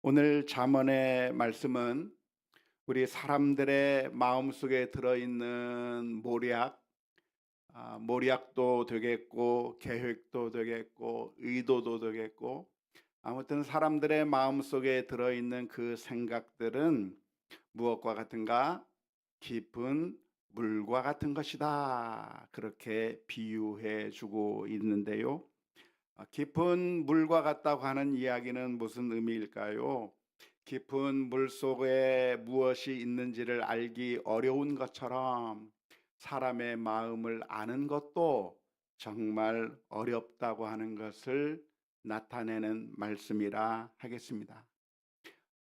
오늘 잠언의 말씀은 우리 사람들의 마음속에 들어있는 모략도 되겠고 계획도 되겠고 의도도 되겠고, 아무튼 사람들의 마음속에 들어있는 그 생각들은 무엇과 같은가? 깊은 물과 같은 것이다. 그렇게 비유해 주고 있는데요. 깊은 물과 같다고 하는 이야기는 무슨 의미일까요? 깊은 물 속에 무엇이 있는지를 알기 어려운 것처럼 사람의 마음을 아는 것도 정말 어렵다고 하는 것을 나타내는 말씀이라 하겠습니다.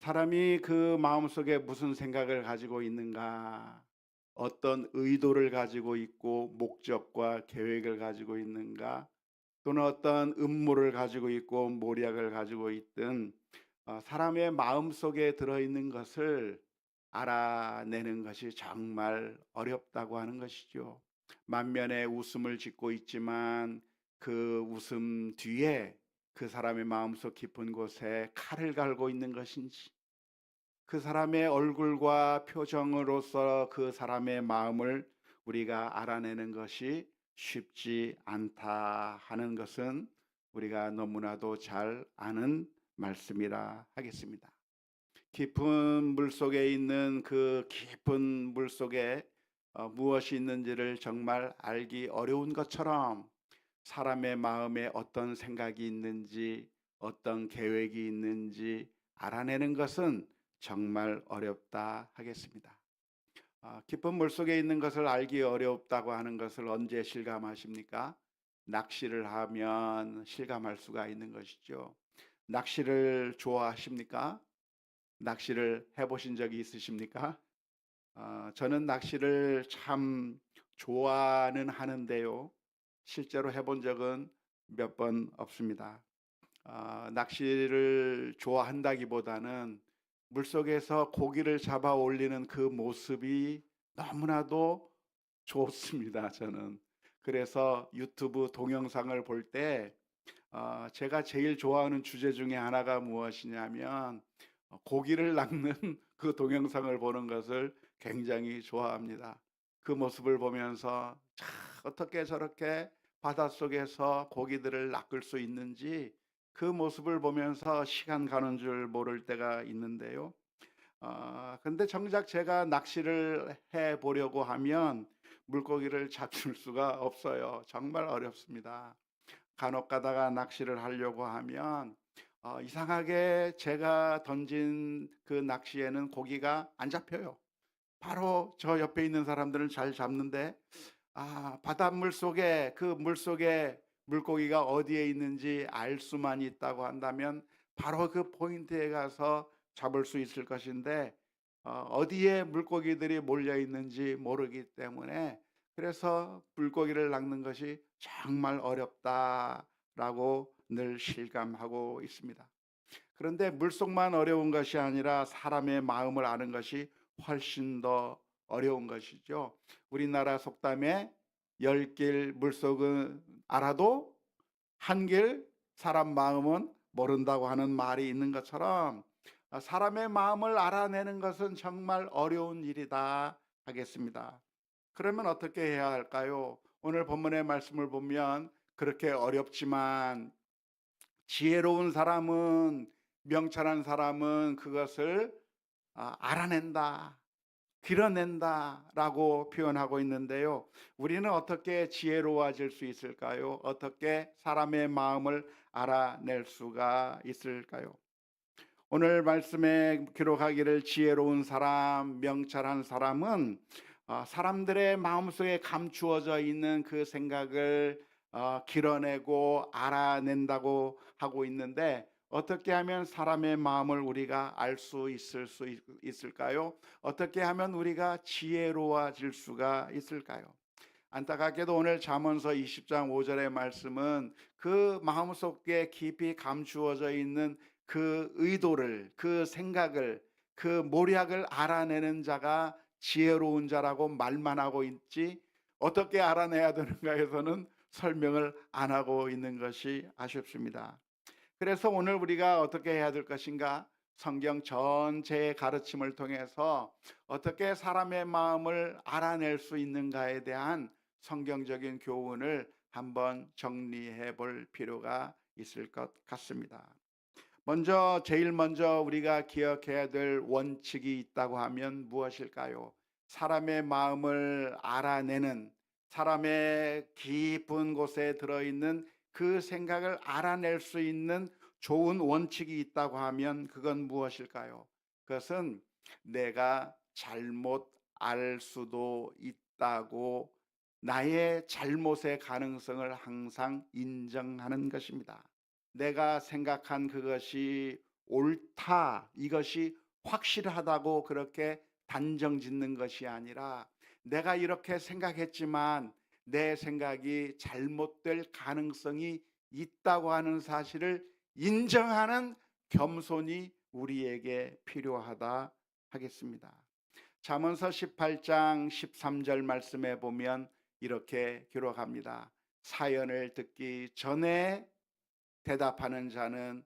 사람이 그 마음속에 무슨 생각을 가지고 있는가, 어떤 의도를 가지고 있고 목적과 계획을 가지고 있는가, 또는 어떤 음모를 가지고 있고 모략을 가지고 있든 사람의 마음속에 들어있는 것을 알아내는 것이 정말 어렵다고 하는 것이죠. 만면에 웃음을 짓고 있지만 그 웃음 뒤에 그 사람의 마음속 깊은 곳에 칼을 갈고 있는 것인지, 그 사람의 얼굴과 표정으로서 그 사람의 마음을 우리가 알아내는 것이 쉽지 않다 하는 것은 우리가 너무나도 잘 아는 말씀이라 하겠습니다. 깊은 물 속에 있는 그 깊은 물 속에 무엇이 있는지를 정말 알기 어려운 것처럼 사람의 마음에 어떤 생각이 있는지, 어떤 계획이 있는지 알아내는 것은 정말 어렵다 하겠습니다. 깊은 물속에 있는 것을 알기 어렵다고 하는 것을 언제 실감하십니까? 낚시를 하면 실감할 수가 있는 것이죠. 낚시를 좋아하십니까? 낚시를 해보신 적이 있으십니까? 저는 낚시를 참 좋아는 하는데요. 실제로 해본 적은 몇 번 없습니다. 낚시를 좋아한다기보다는 물속에서 고기를 잡아 올리는 그 모습이 너무나도 좋습니다, 저는. 그래서 유튜브 동영상을 볼 때 제가 제일 좋아하는 주제 중에 하나가 무엇이냐면 고기를 낚는 그 동영상을 보는 것을 굉장히 좋아합니다. 그 모습을 보면서 참 어떻게 저렇게 바닷속에서 고기들을 낚을 수 있는지, 그 모습을 보면서 시간 가는 줄 모를 때가 있는데요. 근데 정작 제가 낚시를 해 보려고 하면 물고기를 잡을 수가 없어요. 정말 어렵습니다. 간혹 가다가 낚시를 하려고 하면 이상하게 제가 던진 그 낚시에는 고기가 안 잡혀요. 바로 저 옆에 있는 사람들은 잘 잡는데 바닷물 속에, 그 물속에 물고기가 어디에 있는지 알 수만 있다고 한다면 바로 그 포인트에 가서 잡을 수 있을 것인데 어디에 물고기들이 몰려 있는지 모르기 때문에, 그래서 물고기를 낚는 것이 정말 어렵다라고 늘 실감하고 있습니다. 그런데 물속만 어려운 것이 아니라 사람의 마음을 아는 것이 훨씬 더 어려운 것이죠. 우리나라 속담에 열 길 물속은 알아도 한 길 사람 마음은 모른다고 하는 말이 있는 것처럼 사람의 마음을 알아내는 것은 정말 어려운 일이다 하겠습니다. 그러면 어떻게 해야 할까요? 오늘 본문의 말씀을 보면 그렇게 어렵지만 지혜로운 사람은, 명철한 사람은 그것을 알아낸다, 드러낸다라고 표현하고 있는데요. 우리는 어떻게 지혜로워질 수 있을까요? 어떻게 사람의 마음을 알아낼 수가 있을까요? 오늘 말씀에 기록하기를 지혜로운 사람, 명철한 사람은 사람들의 마음속에 감추어져 있는 그 생각을 길어내고 알아낸다고 하고 있는데, 어떻게 하면 사람의 마음을 우리가 알 수 있을까요? 어떻게 하면 우리가 지혜로워질 수가 있을까요? 안타깝게도 오늘 잠언서 20장 5절의 말씀은 그 마음속에 깊이 감추어져 있는 그 의도를, 그 생각을, 그 모략을 알아내는 자가 지혜로운 자라고 말만 하고 있지, 어떻게 알아내야 되는가에서는 설명을 안 하고 있는 것이 아쉽습니다. 그래서 오늘 우리가 어떻게 해야 될 것인가? 성경 전체의 가르침을 통해서 어떻게 사람의 마음을 알아낼 수 있는가에 대한 성경적인 교훈을 한번 정리해 볼 필요가 있을 것 같습니다. 제일 먼저 우리가 기억해야 될 원칙이 있다고 하면 무엇일까요? 사람의 마음을 알아내는, 사람의 깊은 곳에 들어있는 그 생각을 알아낼 수 있는 좋은 원칙이 있다고 하면 그건 무엇일까요? 그것은 내가 잘못 알 수도 있다고, 나의 잘못의 가능성을 항상 인정하는 것입니다. 내가 생각한 그것이 옳다, 이것이 확실하다고 그렇게 단정 짓는 것이 아니라, 내가 이렇게 생각했지만 내 생각이 잘못될 가능성이 있다고 하는 사실을 인정하는 겸손이 우리에게 필요하다 하겠습니다. 잠언서 18장 13절 말씀에 보면 이렇게 기록합니다. 사연을 듣기 전에 대답하는 자는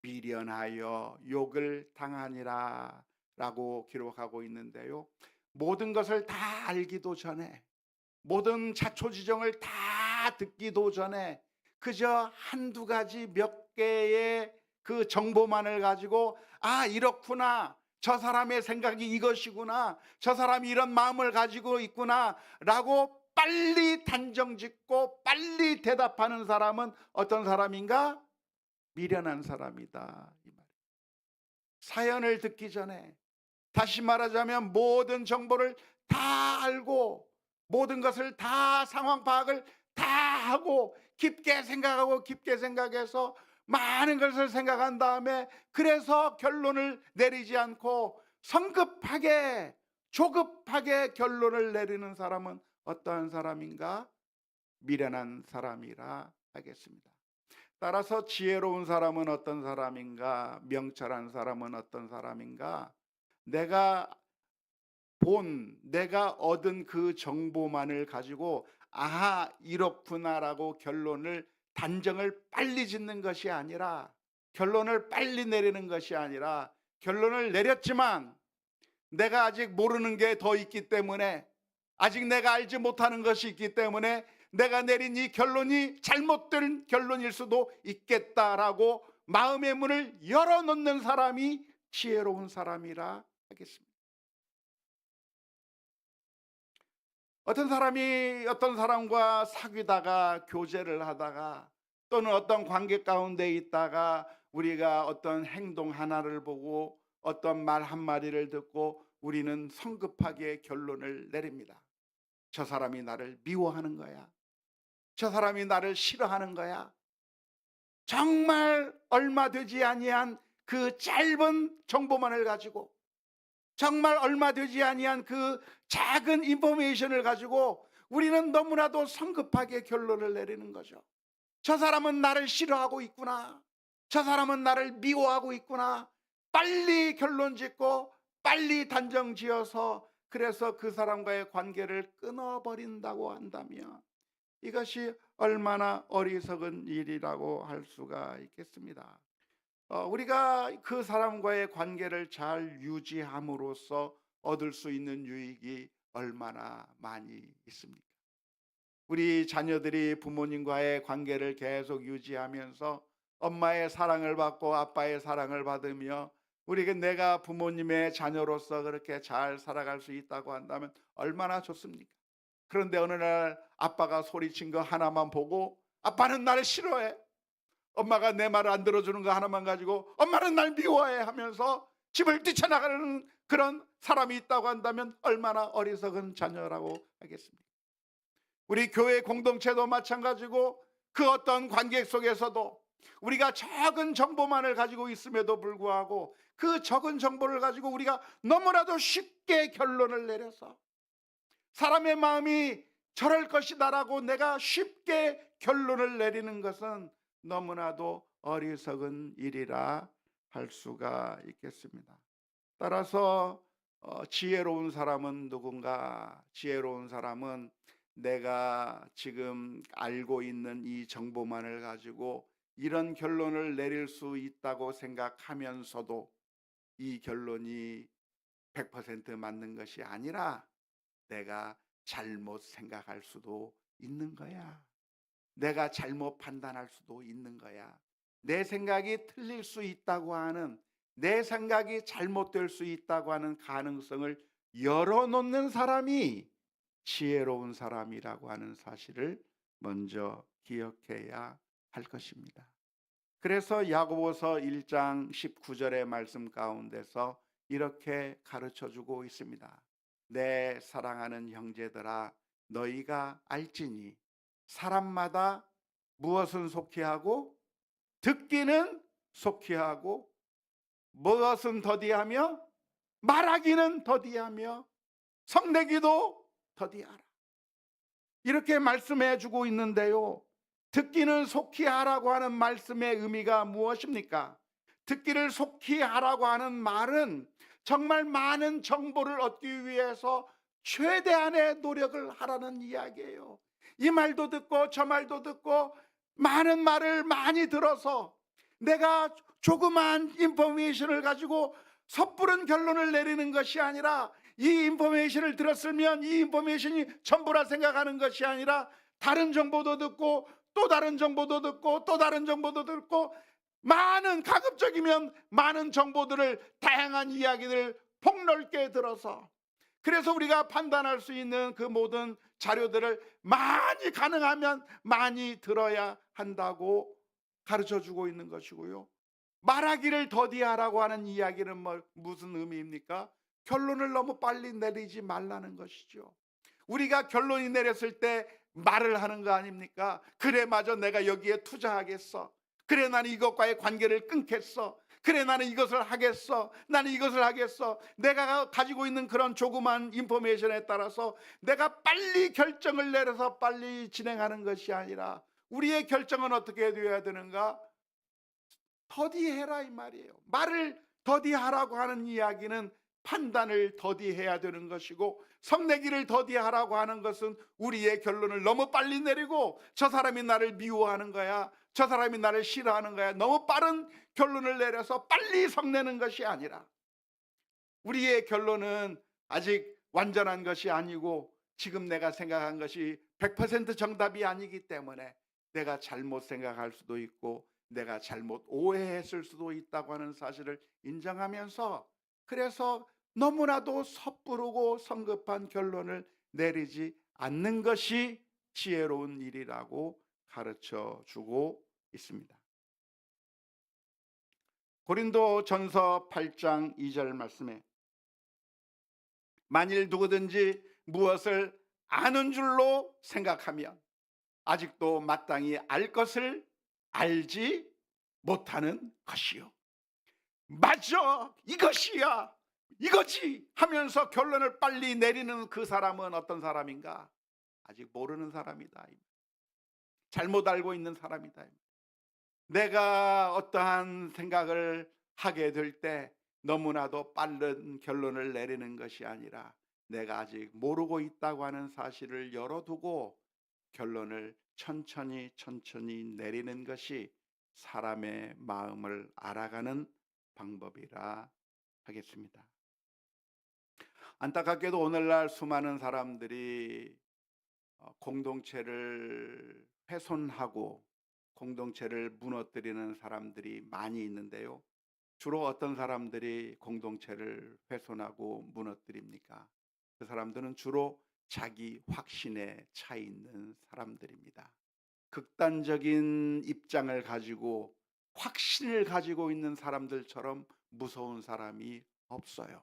미련하여 욕을 당하니라 라고 기록하고 있는데요, 모든 것을 다 알기도 전에, 모든 자초지종을 다 듣기도 전에 그저 한두 가지 몇 개의 그 정보만을 가지고, 아 이렇구나, 저 사람의 생각이 이것이구나, 저 사람이 이런 마음을 가지고 있구나 라고 빨리 단정짓고 빨리 대답하는 사람은 어떤 사람인가? 미련한 사람이다, 이 말. 사연을 듣기 전에, 다시 말하자면 모든 정보를 다 알고 모든 것을 다 상황 파악을 다 하고 깊게 생각하고 깊게 생각해서 많은 것을 생각한 다음에 그래서 결론을 내리지 않고 성급하게 조급하게 결론을 내리는 사람은 어떠한 사람인가? 미련한 사람이라 하겠습니다. 따라서 지혜로운 사람은 어떤 사람인가? 명철한 사람은 어떤 사람인가? 내가 얻은 그 정보만을 가지고 아하 이렇구나라고 결론을 단정을 빨리 짓는 것이 아니라, 결론을 빨리 내리는 것이 아니라, 결론을 내렸지만 내가 아직 모르는 게 더 있기 때문에, 아직 내가 알지 못하는 것이 있기 때문에 내가 내린 이 결론이 잘못된 결론일 수도 있겠다라고 마음의 문을 열어놓는 사람이 지혜로운 사람이라 하겠습니다. 어떤 사람이 어떤 사람과 사귀다가 교제를 하다가 또는 어떤 관계 가운데 있다가 우리가 어떤 행동 하나를 보고 어떤 말 한마디를 듣고 우리는 성급하게 결론을 내립니다. 저 사람이 나를 미워하는 거야, 저 사람이 나를 싫어하는 거야. 정말 얼마 되지 아니한 그 짧은 정보만을 가지고, 정말 얼마 되지 아니한 그 작은 인포메이션을 가지고 우리는 너무나도 성급하게 결론을 내리는 거죠. 저 사람은 나를 싫어하고 있구나, 저 사람은 나를 미워하고 있구나, 빨리 결론 짓고 빨리 단정 지어서 그래서 그 사람과의 관계를 끊어버린다고 한다면 이것이 얼마나 어리석은 일이라고 할 수가 있겠습니다. 우리가 그 사람과의 관계를 잘 유지함으로써 얻을 수 있는 유익이 얼마나 많이 있습니까? 우리 자녀들이 부모님과의 관계를 계속 유지하면서 엄마의 사랑을 받고 아빠의 사랑을 받으며 우리가 내가 부모님의 자녀로서 그렇게 잘 살아갈 수 있다고 한다면 얼마나 좋습니까? 그런데 어느 날 아빠가 소리친 거 하나만 보고 아빠는 나를 싫어해, 엄마가 내 말을 안 들어주는 거 하나만 가지고 엄마는 날 미워해 하면서 집을 뛰쳐나가는 그런 사람이 있다고 한다면 얼마나 어리석은 자녀라고 하겠습니까? 우리 교회 공동체도 마찬가지고 그 어떤 관계 속에서도 우리가 적은 정보만을 가지고 있음에도 불구하고 그 적은 정보를 가지고 우리가 너무나도 쉽게 결론을 내려서 사람의 마음이 저럴 것이다라고 내가 쉽게 결론을 내리는 것은 너무나도 어리석은 일이라 할 수가 있겠습니다. 따라서 지혜로운 사람은 누군가? 지혜로운 사람은 내가 지금 알고 있는 이 정보만을 가지고 이런 결론을 내릴 수 있다고 생각하면서도 이 결론이 100% 맞는 것이 아니라 내가 잘못 생각할 수도 있는 거야. 내가 잘못 판단할 수도 있는 거야. 내 생각이 틀릴 수 있다고 하는, 내 생각이 잘못될 수 있다고 하는 가능성을 열어놓는 사람이 지혜로운 사람이라고 하는 사실을 먼저 기억해야 할 것입니다. 그래서 야고보서 1장 19절의 말씀 가운데서 이렇게 가르쳐 주고 있습니다. 내 사랑하는 형제들아, 너희가 알지니 사람마다 무엇은 속히 하고 듣기는 속히 하고 무엇은 더디하며 말하기는 더디하며 성내기도 더디하라. 이렇게 말씀해 주고 있는데요. 듣기는 속히 하라고 하는 말씀의 의미가 무엇입니까? 듣기를 속히 하라고 하는 말은 정말 많은 정보를 얻기 위해서 최대한의 노력을 하라는 이야기예요. 이 말도 듣고 저 말도 듣고 많은 말을 많이 들어서 내가 조그만 인포메이션을 가지고 섣부른 결론을 내리는 것이 아니라, 이 인포메이션을 들었으면 이 인포메이션이 전부라 생각하는 것이 아니라 다른 정보도 듣고 또 다른 정보도 듣고 또 다른 정보도 듣고 많은, 가급적이면 많은 정보들을, 다양한 이야기들을 폭넓게 들어서, 그래서 우리가 판단할 수 있는 그 모든 자료들을 많이, 가능하면 많이 들어야 한다고 가르쳐 주고 있는 것이고요. 말하기를 더디하라고 하는 이야기는 무슨 의미입니까? 결론을 너무 빨리 내리지 말라는 것이죠. 우리가 결론이 내렸을 때 말을 하는 거 아닙니까? 그래, 맞아, 내가 여기에 투자하겠어. 그래, 나는 이것과의 관계를 끊겠어. 그래, 나는 이것을 하겠어. 나는 이것을 하겠어. 내가 가지고 있는 그런 조그만 인포메이션에 따라서 내가 빨리 결정을 내려서 빨리 진행하는 것이 아니라, 우리의 결정은 어떻게 되어야 되는가? 더디해라, 이 말이에요. 말을 더디하라고 하는 이야기는 판단을 더디해야 되는 것이고, 성내기를 더디하라고 하는 것은 우리의 결론을 너무 빨리 내리고 저 사람이 나를 미워하는 거야, 저 사람이 나를 싫어하는 거야, 너무 빠른 결론을 내려서 빨리 성내는 것이 아니라, 우리의 결론은 아직 완전한 것이 아니고 지금 내가 생각한 것이 100% 정답이 아니기 때문에 내가 잘못 생각할 수도 있고 내가 잘못 오해했을 수도 있다고 하는 사실을 인정하면서, 그래서 너무나도 섣부르고 성급한 결론을 내리지 않는 것이 지혜로운 일이라고 가르쳐 주고 있습니다. 고린도 전서 8장 2절 말씀에, 만일 누구든지 무엇을 아는 줄로 생각하면 아직도 마땅히 알 것을 알지 못하는 것이요. 맞아, 이것이야, 이거지 하면서 결론을 빨리 내리는 그 사람은 어떤 사람인가? 아직 모르는 사람이다. 잘못 알고 있는 사람이다. 내가 어떠한 생각을 하게 될 때 너무나도 빠른 결론을 내리는 것이 아니라, 내가 아직 모르고 있다고 하는 사실을 열어두고 결론을 천천히 내리는 것이 사람의 마음을 알아가는 방법이라 하겠습니다. 안타깝게도 오늘날 수많은 사람들이 공동체를 훼손하고 공동체를 무너뜨리는 사람들이 많이 있는데요. 주로 어떤 사람들이 공동체를 훼손하고 무너뜨립니까? 그 사람들은 주로 자기 확신에 차 있는 사람들입니다. 극단적인 입장을 가지고 확신을 가지고 있는 사람들처럼 무서운 사람이 없어요.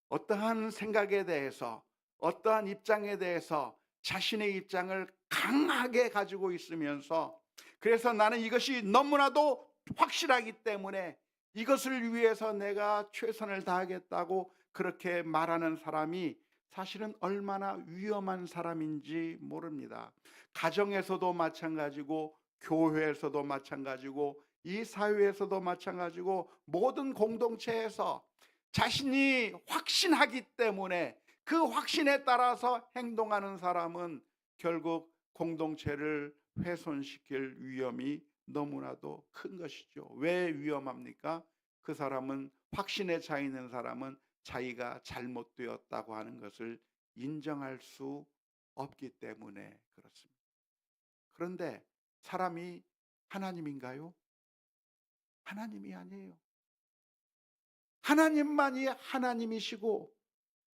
어떠한 생각에 대해서, 어떠한 입장에 대해서 자신의 입장을 강하게 가지고 있으면서, 그래서 나는 이것이 너무나도 확실하기 때문에 이것을 위해서 내가 최선을 다하겠다고 그렇게 말하는 사람이 사실은 얼마나 위험한 사람인지 모릅니다. 가정에서도 마찬가지고 교회에서도 마찬가지고 이 사회에서도 마찬가지고 모든 공동체에서 자신이 확신하기 때문에 그 확신에 따라서 행동하는 사람은 결국 공동체를 훼손시킬 위험이 너무나도 큰 것이죠. 왜 위험합니까? 그 사람은 확신에 차 있는 사람은 자기가 잘못되었다고 하는 것을 인정할 수 없기 때문에 그렇습니다. 그런데 사람이 하나님인가요? 하나님이 아니에요. 하나님만이 하나님이시고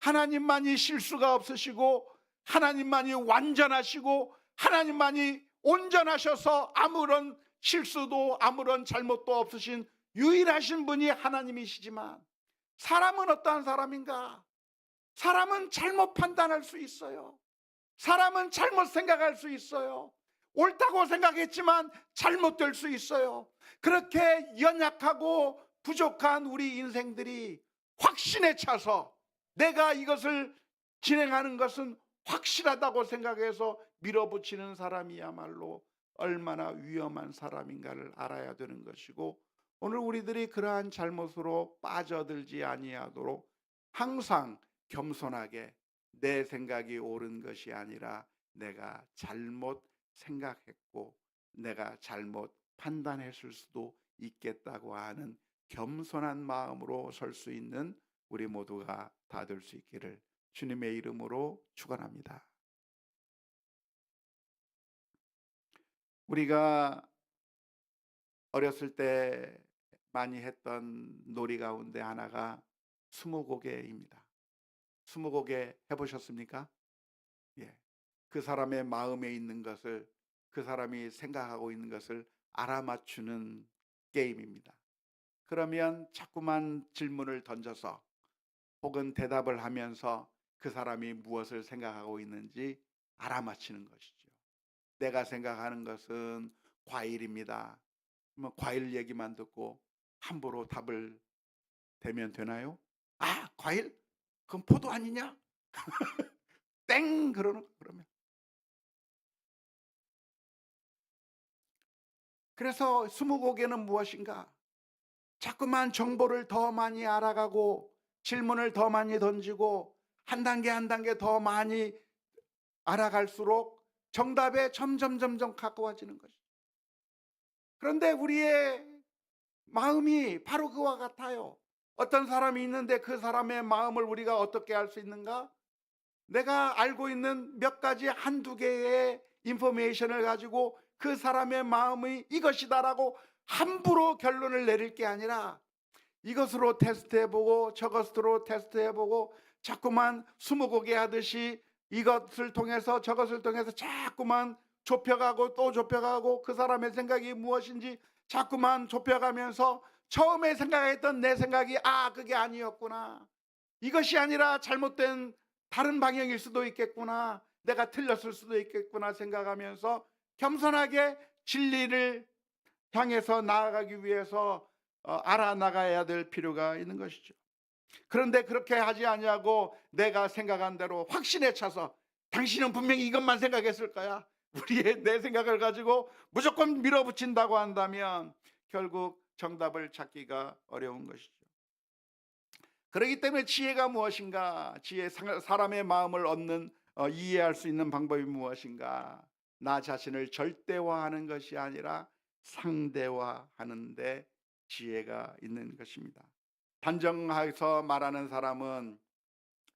하나님만이 실수가 없으시고 하나님만이 완전하시고 하나님만이 온전하셔서 아무런 실수도 아무런 잘못도 없으신 유일하신 분이 하나님이시지만 사람은 어떠한 사람인가? 사람은 잘못 판단할 수 있어요. 사람은 잘못 생각할 수 있어요. 옳다고 생각했지만 잘못될 수 있어요. 그렇게 연약하고 부족한 우리 인생들이 확신에 차서 내가 이것을 진행하는 것은 확실하다고 생각해서 밀어붙이는 사람이야말로 얼마나 위험한 사람인가를 알아야 되는 것이고, 오늘 우리들이 그러한 잘못으로 빠져들지 아니하도록 항상 겸손하게 내 생각이 옳은 것이 아니라 내가 잘못 생각했고 내가 잘못 판단했을 수도 있겠다고 하는 겸손한 마음으로 설 수 있는 우리 모두가 다 될 수 있기를 주님의 이름으로 축원합니다. 우리가 어렸을 때 많이 했던 놀이 가운데 하나가 스무고개입니다. 스무고개 해보셨습니까? 예. 그 사람의 마음에 있는 것을, 그 사람이 생각하고 있는 것을 알아맞추는 게임입니다. 그러면 자꾸만 질문을 던져서 혹은 대답을 하면서 그 사람이 무엇을 생각하고 있는지 알아맞히는 것이죠. 내가 생각하는 것은 과일입니다. 뭐 과일 얘기만 듣고 함부로 답을 대면 되나요? 아, 과일? 그럼 포도 아니냐? 땡! 그러면. 그래서 스무고개는 무엇인가? 자꾸만 정보를 더 많이 알아가고 질문을 더 많이 던지고 한 단계 한 단계 더 많이 알아갈수록 정답에 점점 가까워지는 것이죠. 그런데 우리의 마음이 바로 그와 같아요. 어떤 사람이 있는데 그 사람의 마음을 우리가 어떻게 알 수 있는가? 내가 알고 있는 몇 가지 한두 개의 인포메이션을 가지고 그 사람의 마음이 이것이다라고 함부로 결론을 내릴 게 아니라 이것으로 테스트해보고 저것으로 테스트해보고 자꾸만 스무고개 하듯이 이것을 통해서 저것을 통해서 자꾸만 좁혀가고 또 좁혀가고 그 사람의 생각이 무엇인지 자꾸만 좁혀가면서 처음에 생각했던 내 생각이 그게 아니었구나, 이것이 아니라 잘못된 다른 방향일 수도 있겠구나, 내가 틀렸을 수도 있겠구나 생각하면서 겸손하게 진리를 향해서 나아가기 위해서 알아나가야 될 필요가 있는 것이죠. 그런데 그렇게 하지 아니하고 내가 생각한 대로 확신에 차서 당신은 분명히 이것만 생각했을 거야, 우리의 내 생각을 가지고 무조건 밀어붙인다고 한다면 결국 정답을 찾기가 어려운 것이죠. 그렇기 때문에 지혜가 무엇인가? 사람의 마음을 얻는 이해할 수 있는 방법이 무엇인가? 나 자신을 절대화하는 것이 아니라 상대화하는 데 지혜가 있는 것입니다. 단정해서 말하는 사람은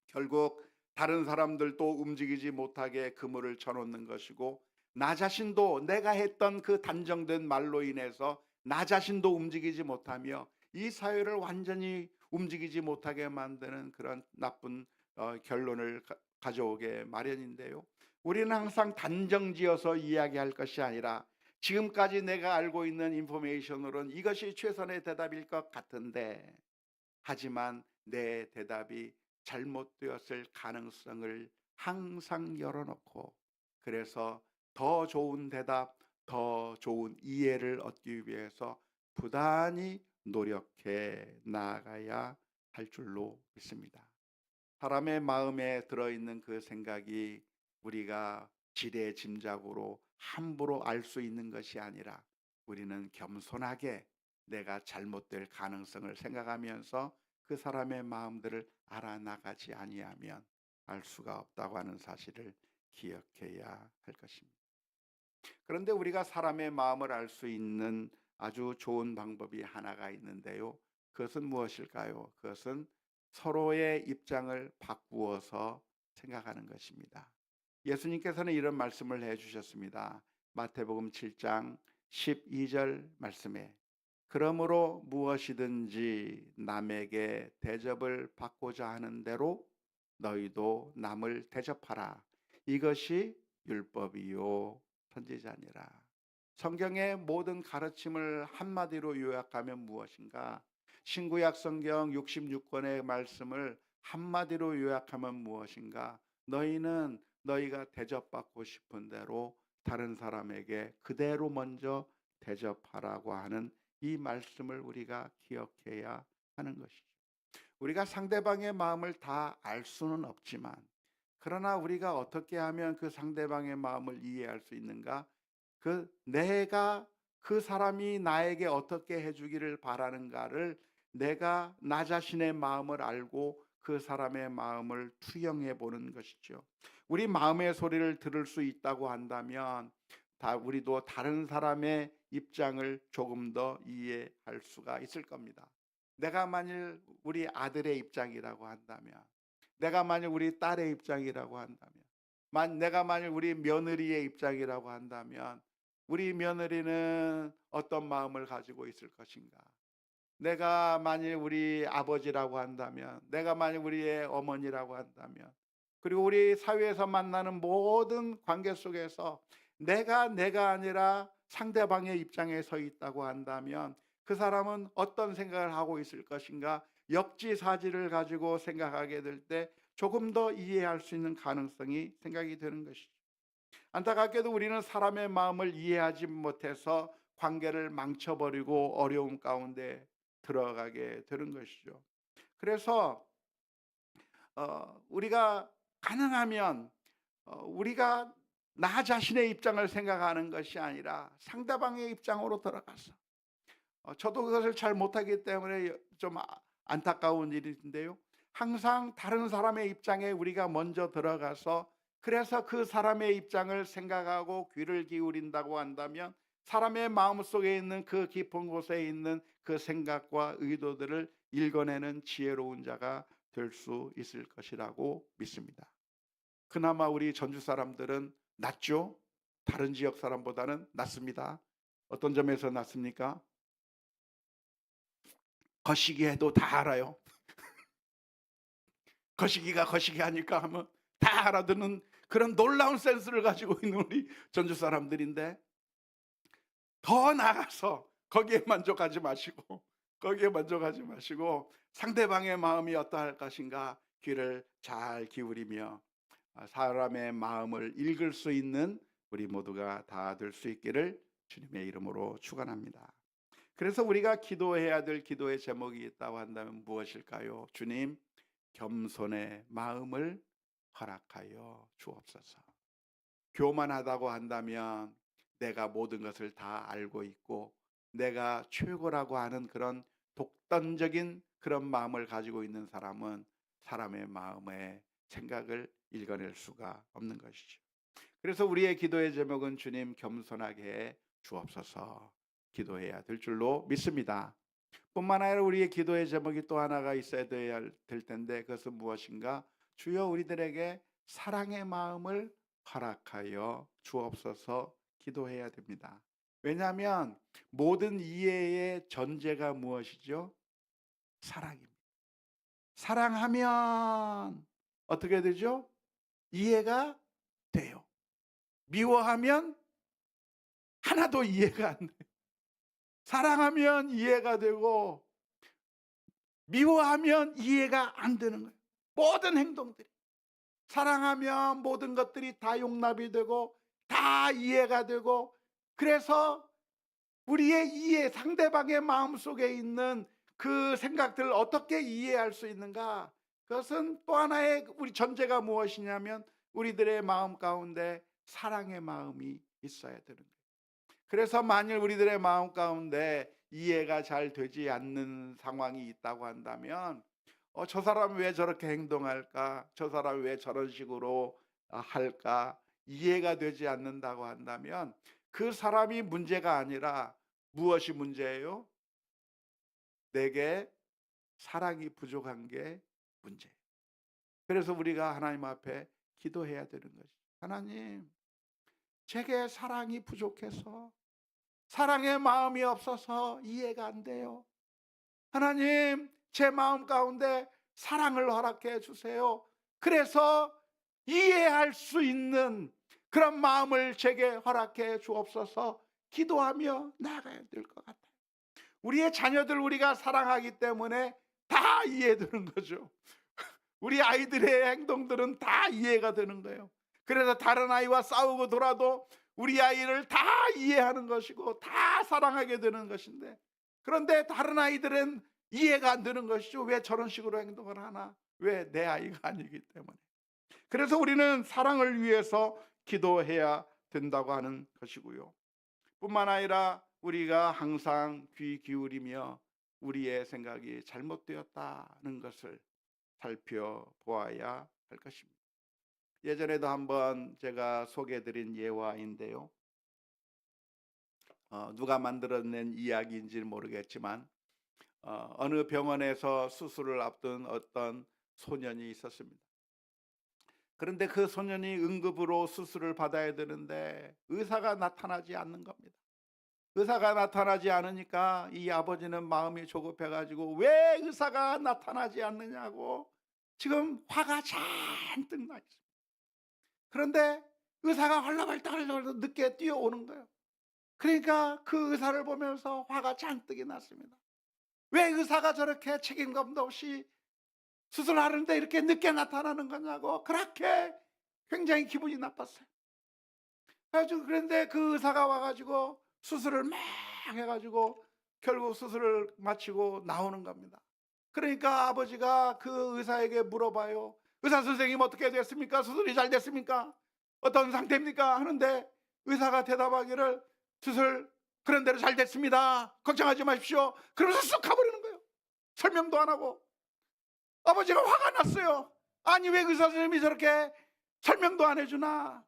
결국 다른 사람들도 움직이지 못하게 그물을 쳐놓는 것이고, 나 자신도 내가 했던 그 단정된 말로 인해서 나 자신도 움직이지 못하며 이 사회를 완전히 움직이지 못하게 만드는 그런 나쁜 결론을 가져오게 마련인데요. 우리는 항상 단정지어서 이야기할 것이 아니라 지금까지 내가 알고 있는 인포메이션으로는 이것이 최선의 대답일 것 같은데, 하지만 내 대답이 잘못되었을 가능성을 항상 열어놓고, 그래서 더 좋은 대답, 더 좋은 이해를 얻기 위해서 부단히 노력해 나아가야 할 줄로 믿습니다. 사람의 마음에 들어있는 그 생각이 우리가 지레 짐작으로 함부로 알 수 있는 것이 아니라 우리는 겸손하게 내가 잘못될 가능성을 생각하면서 그 사람의 마음들을 알아나가지 아니하면 알 수가 없다고 하는 사실을 기억해야 할 것입니다. 그런데 우리가 사람의 마음을 알 수 있는 아주 좋은 방법이 하나가 있는데요. 그것은 무엇일까요? 그것은 서로의 입장을 바꾸어서 생각하는 것입니다. 예수님께서는 이런 말씀을 해 주셨습니다. 마태복음 7장 12절 말씀에 그러므로 무엇이든지 남에게 대접을 받고자 하는 대로 너희도 남을 대접하라. 이것이 율법이요 선지자니라. 성경의 모든 가르침을 한마디로 요약하면 무엇인가? 신구약 성경 66권의 말씀을 한마디로 요약하면 무엇인가? 너희는 너희가 대접받고 싶은 대로 다른 사람에게 그대로 먼저 대접하라고 하는 이 말씀을 우리가 기억해야 하는 것이죠. 우리가 상대방의 마음을 다 알 수는 없지만, 그러나 우리가 어떻게 하면 그 상대방의 마음을 이해할 수 있는가? 내가 그 사람이 나에게 어떻게 해주기를 바라는가를 내가 나 자신의 마음을 알고 그 사람의 마음을 투영해 보는 것이죠. 우리 마음의 소리를 들을 수 있다고 한다면 우리도 다른 사람의 입장을 조금 더 이해할 수가 있을 겁니다. 내가 만일 우리 아들의 입장이라고 한다면, 내가 만일 우리 딸의 입장이라고 한다면, 내가 만일 우리 며느리의 입장이라고 한다면 우리 며느리는 어떤 마음을 가지고 있을 것인가? 내가 만일 우리 아버지라고 한다면, 내가 만일 우리의 어머니라고 한다면, 그리고 우리 사회에서 만나는 모든 관계 속에서 내가 아니라 상대방의 입장에 서 있다고 한다면 그 사람은 어떤 생각을 하고 있을 것인가? 역지사지를 가지고 생각하게 될 때 조금 더 이해할 수 있는 가능성이 생각이 되는 것이죠. 안타깝게도 우리는 사람의 마음을 이해하지 못해서 관계를 망쳐버리고 어려움 가운데 들어가게 되는 것이죠. 그래서 우리가 가능하면 우리가 나 자신의 입장을 생각하는 것이 아니라 상대방의 입장으로 들어가서, 저도 그것을 잘 못하기 때문에 좀 안타까운 일인데요. 항상 다른 사람의 입장에 우리가 먼저 들어가서, 그래서 그 사람의 입장을 생각하고 귀를 기울인다고 한다면 사람의 마음속에 있는 그 깊은 곳에 있는 그 생각과 의도들을 읽어내는 지혜로운 자가 될 수 있을 것이라고 믿습니다. 그나마 우리 전주 사람들은 낫죠. 다른 지역 사람보다는 낫습니다. 어떤 점에서 낫습니까? 거시기 해도 다 알아요. 거시기가 거시기 하니까 하면 다 알아듣는 그런 놀라운 센스를 가지고 있는 우리 전주 사람들인데, 더 나아가서 거기에 만족하지 마시고 상대방의 마음이 어떠할 것인가 귀를 잘 기울이며 사람의 마음을 읽을 수 있는 우리 모두가 다 될 수 있기를 주님의 이름으로 축원합니다. 그래서 우리가 기도해야 될 기도의 제목이 있다고 한다면 무엇일까요? 주님, 겸손의 마음을 허락하여 주옵소서. 교만하다고 한다면 내가 모든 것을 다 알고 있고 내가 최고라고 하는 그런 독단적인 그런 마음을 가지고 있는 사람은 사람의 마음의 생각을 읽어낼 수가 없는 것이죠. 그래서 우리의 기도의 제목은 주님 겸손하게 해 주옵소서 기도해야 될 줄로 믿습니다. 뿐만 아니라 우리의 기도의 제목이 또 하나가 있어야 될 텐데, 그것은 무엇인가? 주여 우리들에게 사랑의 마음을 허락하여 주옵소서 기도해야 됩니다. 왜냐하면 모든 이해의 전제가 무엇이죠? 사랑입니다. 사랑하면 어떻게 되죠? 이해가 돼요. 미워하면 하나도 이해가 안 돼요. 사랑하면 이해가 되고 미워하면 이해가 안 되는 거예요. 모든 행동들이. 사랑하면 모든 것들이 다 용납이 되고 다 이해가 되고, 그래서 우리의 이해, 상대방의 마음속에 있는 그 생각들을 어떻게 이해할 수 있는가? 그것은 또 하나의 우리 전제가 무엇이냐면 우리들의 마음 가운데 사랑의 마음이 있어야 되는 거예요. 그래서 만일 우리들의 마음 가운데 이해가 잘 되지 않는 상황이 있다고 한다면 저 사람은 왜 저렇게 행동할까? 저 사람은 왜 저런 식으로 할까? 이해가 되지 않는다고 한다면 그 사람이 문제가 아니라 무엇이 문제예요? 내게 사랑이 부족한 게 문제예요. 그래서 우리가 하나님 앞에 기도해야 되는 것이, 하나님, 제게 사랑이 부족해서, 사랑의 마음이 없어서 이해가 안 돼요. 하나님, 제 마음 가운데 사랑을 허락해 주세요. 그래서 이해할 수 있는 그런 마음을 제게 허락해 주옵소서. 기도하며 나아가야 될 것 같아요. 우리의 자녀들 우리가 사랑하기 때문에 다 이해되는 거죠. 우리 아이들의 행동들은 다 이해가 되는 거예요. 그래서 다른 아이와 싸우고 돌아도 우리 아이를 다 이해하는 것이고 다 사랑하게 되는 것인데, 그런데 다른 아이들은 이해가 안 되는 것이죠. 왜 저런 식으로 행동을 하나? 왜 내 아이가 아니기 때문에. 그래서 우리는 사랑을 위해서 기도해야 된다고 하는 것이고요. 뿐만 아니라 우리가 항상 귀 기울이며 우리의 생각이 잘못되었다는 것을 살펴보아야 할 것입니다. 예전에도 한번 제가 소개해드린 예화인데요. 누가 만들어낸 이야기인지는 모르겠지만 어느 병원에서 수술을 앞둔 어떤 소년이 있었습니다. 그런데 그 소년이 응급으로 수술을 받아야 되는데 의사가 나타나지 않는 겁니다. 의사가 나타나지 않으니까 이 아버지는 마음이 조급해 가지고 왜 의사가 나타나지 않느냐고 지금 화가 잔뜩 나 있습니다. 그런데 의사가 헐레벌떡 늦게 뛰어오는 거예요. 그러니까 그 의사를 보면서 화가 잔뜩이 났습니다. 왜 의사가 저렇게 책임감도 없이 수술하는데 이렇게 늦게 나타나는 거냐고 그렇게 굉장히 기분이 나빴어요. 그런데 그 의사가 와가지고 수술을 막 해가지고 결국 수술을 마치고 나오는 겁니다. 그러니까 아버지가 그 의사에게 물어봐요. 의사 선생님 어떻게 됐습니까? 수술이 잘 됐습니까? 어떤 상태입니까? 하는데 의사가 대답하기를 수술 그런 대로 잘 됐습니다. 걱정하지 마십시오. 그러면서 쑥 가버리는 거예요. 설명도 안 하고. 아버지가 화가 났어요. 아니 왜 의사 선생님이 저렇게 설명도 안 해주나?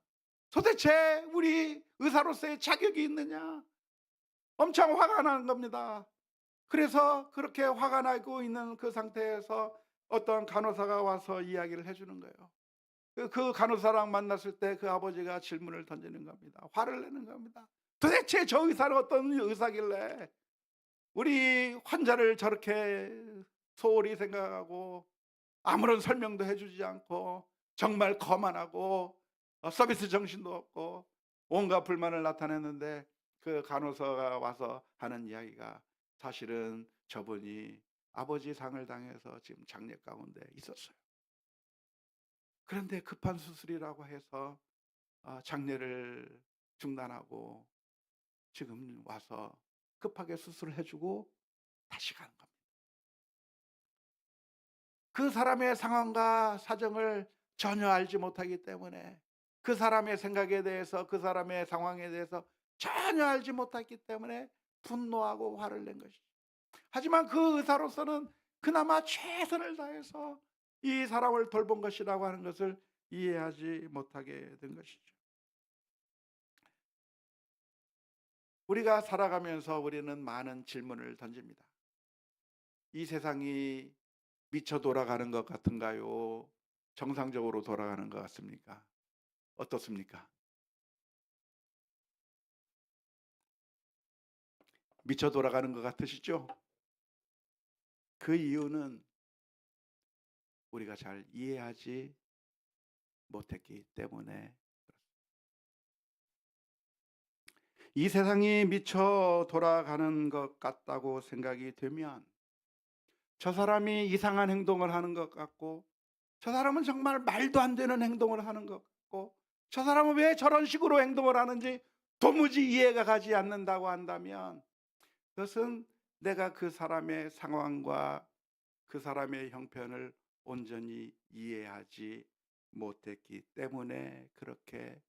도대체 우리 의사로서의 자격이 있느냐? 엄청 화가 나는 겁니다. 그래서 그렇게 화가 나고 있는 그 상태에서 어떤 간호사가 와서 이야기를 해주는 거예요. 그 간호사랑 만났을 때 그 아버지가 질문을 던지는 겁니다. 화를 내는 겁니다. 도대체 저 의사는 어떤 의사길래 우리 환자를 저렇게 소홀히 생각하고 아무런 설명도 해주지 않고 정말 거만하고 서비스 정신도 없고 온갖 불만을 나타냈는데, 그 간호사가 와서 하는 이야기가 사실은 저분이 아버지 상을 당해서 지금 장례 가운데 있었어요. 그런데 급한 수술이라고 해서 장례를 중단하고 지금 와서 급하게 수술을 해주고 다시 가는 겁니다. 그 사람의 상황과 사정을 전혀 알지 못하기 때문에, 그 사람의 생각에 대해서 그 사람의 상황에 대해서 전혀 알지 못했기 때문에 분노하고 화를 낸 것이죠. 하지만 그 의사로서는 그나마 최선을 다해서 이 사람을 돌본 것이라고 하는 것을 이해하지 못하게 된 것이죠. 우리가 살아가면서 우리는 많은 질문을 던집니다. 이 세상이 미쳐 돌아가는 것 같은가요? 정상적으로 돌아가는 것 같습니까? 어떻습니까? 미쳐 돌아가는 것 같으시죠? 그 이유는 우리가 잘 이해하지 못했기 때문에. 이 세상이 미쳐 돌아가는 것 같다고 생각이 되면 저 사람이 이상한 행동을 하는 것 같고, 저 사람은 정말 말도 안 되는 행동을 하는 것 같고, 저 사람은 왜 저런 식으로 행동을 하는지 도무지 이해가 가지 않는다고 한다면, 그것은 내가 그 사람의 상황과 그 사람의 형편을 온전히 이해하지 못했기 때문에 그렇게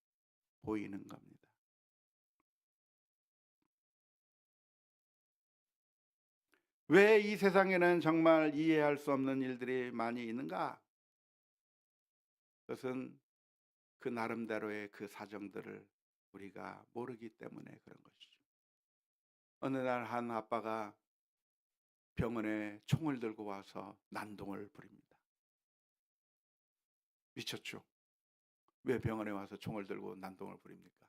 보이는 겁니다. 왜 이 세상에는 정말 이해할 수 없는 일들이 많이 있는가? 그것은 그 나름대로의 그 사정들을 우리가 모르기 때문에 그런 것이죠. 어느 날 한 아빠가 병원에 총을 들고 와서 난동을 부립니다. 미쳤죠? 왜 병원에 와서 총을 들고 난동을 부립니까?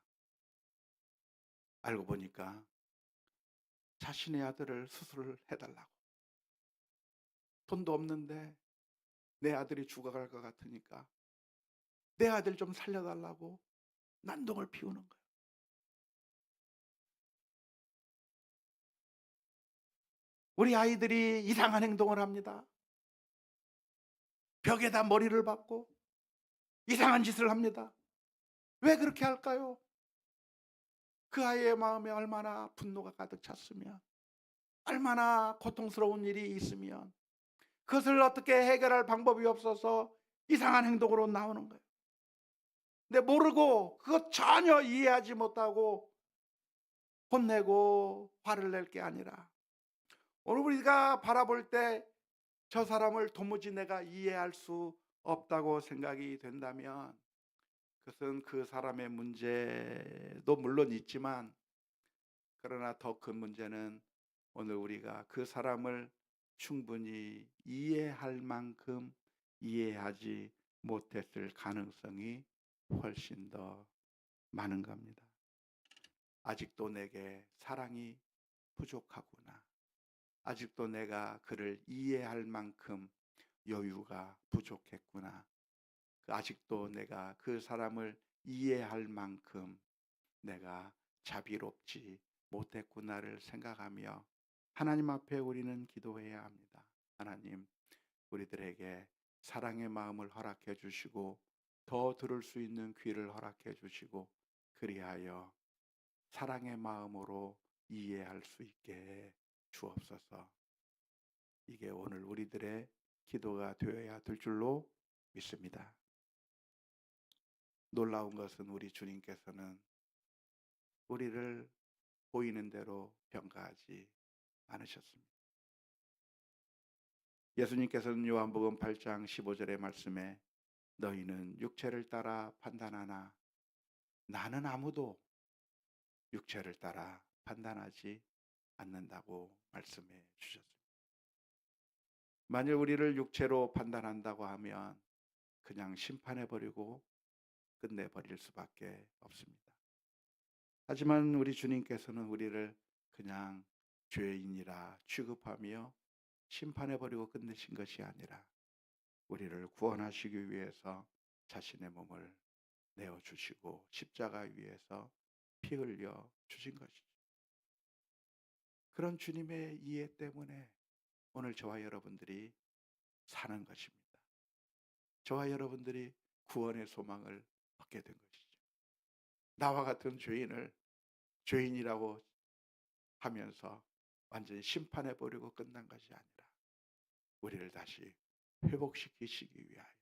알고 보니까 자신의 아들을 수술을 해달라고. 돈도 없는데 내 아들이 죽어갈 것 같으니까 내 아들 좀 살려달라고 난동을 피우는 거예요. 우리 아이들이 이상한 행동을 합니다. 벽에다 머리를 박고 이상한 짓을 합니다. 왜 그렇게 할까요? 그 아이의 마음에 얼마나 분노가 가득 찼으면, 얼마나 고통스러운 일이 있으면 그것을 어떻게 해결할 방법이 없어서 이상한 행동으로 나오는 거예요. 근데 모르고 그것 전혀 이해하지 못하고 혼내고 화를 낼 게 아니라, 오늘 우리가 바라볼 때 저 사람을 도무지 내가 이해할 수 없다고 생각이 된다면, 그것은 그 사람의 문제도 물론 있지만, 그러나 더 큰 문제는 오늘 우리가 그 사람을 충분히 이해할 만큼 이해하지 못했을 가능성이 훨씬 더 많은 겁니다. 아직도 내게 사랑이 부족하구나. 아직도 내가 그를 이해할 만큼 여유가 부족했구나. 아직도 내가 그 사람을 이해할 만큼 내가 자비롭지 못했구나를 생각하며 하나님 앞에 우리는 기도해야 합니다. 하나님, 우리들에게 사랑의 마음을 허락해 주시고 더 들을 수 있는 귀를 허락해 주시고, 그리하여 사랑의 마음으로 이해할 수 있게 주옵소서. 이게 오늘 우리들의 기도가 되어야 될 줄로 믿습니다. 놀라운 것은 우리 주님께서는 우리를 보이는 대로 평가하지 않으셨습니다. 예수님께서는 요한복음 8장 15절의 말씀에 너희는 육체를 따라 판단하나 나는 아무도 육체를 따라 판단하지 않는다고 말씀해 주셨습니다. 만일 우리를 육체로 판단한다고 하면 그냥 심판해버리고 끝내버릴 수밖에 없습니다. 하지만 우리 주님께서는 우리를 그냥 죄인이라 취급하며 심판해버리고 끝내신 것이 아니라 우리를 구원하시기 위해서 자신의 몸을 내어주시고 십자가 위에서 피 흘려 주신 것이죠. 그런 주님의 이해 때문에 오늘 저와 여러분들이 사는 것입니다. 저와 여러분들이 구원의 소망을 얻게 된 것이죠. 나와 같은 죄인을 죄인이라고 하면서 완전히 심판해버리고 끝난 것이 아니라 우리를 다시 회복시키시기 위하여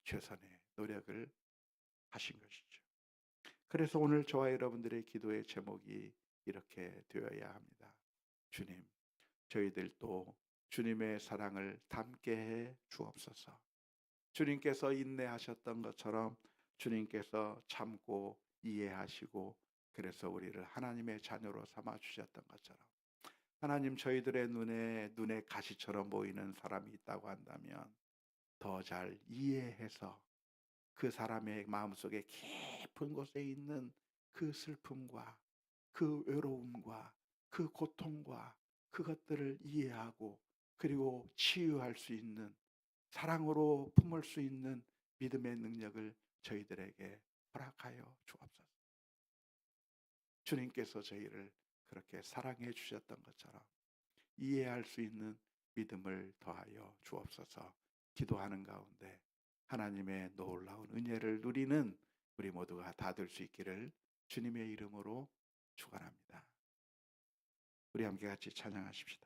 최선의 노력을 하신 것이죠. 그래서 오늘 저와 여러분들의 기도의 제목이 이렇게 되어야 합니다. 주님, 저희들도 주님의 사랑을 담게 해 주옵소서. 주님께서 인내하셨던 것처럼 주님께서 참고 이해하시고, 그래서 우리를 하나님의 자녀로 삼아 주셨던 것처럼, 하나님, 저희들의 눈에 가시처럼 보이는 사람이 있다고 한다면 더 잘 이해해서 그 사람의 마음속에 깊은 곳에 있는 그 슬픔과 그 외로움과 그 고통과 그것들을 이해하고, 그리고 치유할 수 있는, 사랑으로 품을 수 있는 믿음의 능력을 저희들에게 허락하여 주옵소서. 주님께서 저희를 그렇게 사랑해 주셨던 것처럼 이해할 수 있는 믿음을 더하여 주옵소서. 기도하는 가운데 하나님의 놀라운 은혜를 누리는 우리 모두가 다 될 수 있기를 주님의 이름으로 축원합니다. 우리 함께 같이 찬양하십시다.